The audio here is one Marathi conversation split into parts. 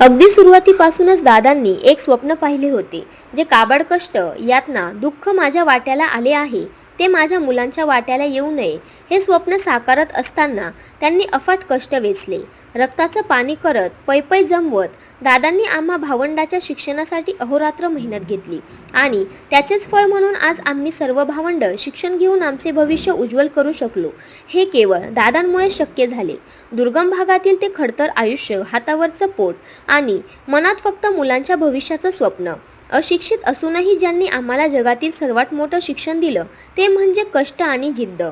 अगदी सुरुवातीपासूनच दादांनी एक स्वप्न पाहिले होते. जे काबाड कष्ट, यातना, दुःख माझ्या वाट्याला आले आहे ते माझ्या मुलांच्या वाट्याला येऊ नये हे स्वप्न साकारत असताना त्यांनी अफाट कष्ट वेचले. रक्ताचं पाणी करत, पै जमवत दादांनी आम्हा भावंडाच्या शिक्षणासाठी अहोरात्र मेहनत घेतली आणि त्याचेच फळ म्हणून आज आम्ही सर्व भावंड शिक्षण घेऊन आमचे भविष्य उज्ज्वल करू शकलो. हे केवळ दादांमुळे शक्य झाले. दुर्गम भागातील ते खडतर आयुष्य, हातावरचं पोट आणि मनात फक्त मुलांच्या भविष्याचं स्वप्न. अशिक्षित असूनही ज्यांनी आम्हाला जगातील सर्वात मोठं शिक्षण दिलं ते म्हणजे कष्ट आणि जिद्द.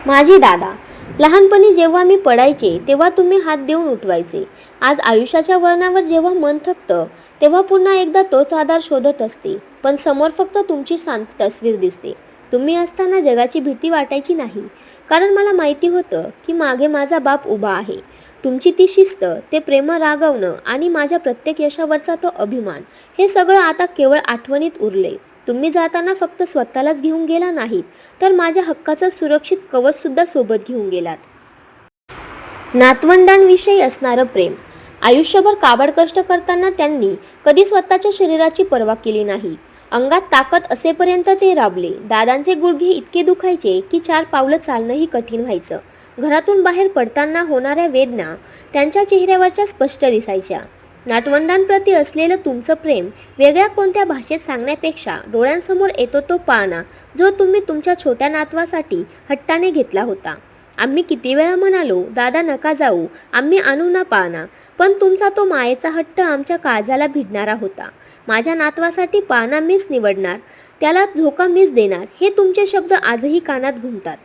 माझे दादा, लहानपणी जेव्हा मी पडायचे तेव्हा तुम्ही हात देऊन उठवायचे. आज आयुष्याच्या वळणावर जेव्हा मन थकतं तेव्हा पुन्हा एकदा तोच आधार शोधत असते, पण समोर फक्त तुमची शांत तस्वीर दिसते. तुम्ही असताना जगाची भीती वाटायची नाही, कारण मला माहिती होतं की मागे माझा बाप उभा आहे. तुमची ती शिस्त, ते प्रेम रागवणं आणि माझ्या प्रत्येक यशावरचा तो अभिमान, हे सगळं आता केवळ आठवणीत उरले. तुम्ही जाताना फक्त स्वतःलाच घेऊन गेला नाहीत, तर माझ्या हक्काचं सुरक्षित कवचसुद्धा सोबत घेऊन गेलात. नातवंडांविषयी असणारं प्रेम. आयुष्यभर काबाड कष्ट करताना त्यांनी कधी स्वतःच्या शरीराची पर्वा केली नाही. अंगात ताकद असेपर्यंत ते राबले. दादांचे गुडघे इतके दुखायचे की 4 पावलं चालणंही कठीण व्हायचं. घरातून बाहेर पडताना होणाऱ्या वेदना त्यांच्या चेहऱ्यावरच्या स्पष्ट दिसायच्या. नातवंडांप्रती असलेलं तुमचं प्रेम वेगळ्या कोणत्या भाषेत सांगण्यापेक्षा डोळ्यांसमोर येतो तो पाळणा, जो तुम्ही तुमच्या छोट्या नातवासाठी हट्टाने घेतला होता. आम्ही किती वेळा म्हणालो, दादा नका जाऊ, आम्ही आणू ना पाळणा, पण तुमचा तो मायेचा हट्ट आमच्या काळजाला भिडणारा होता. माझ्या नातवासाठी पाळणा मीच निवडणार, त्याला झोका मीच देणार, हे तुमचे शब्द आजही कानात घुमतात.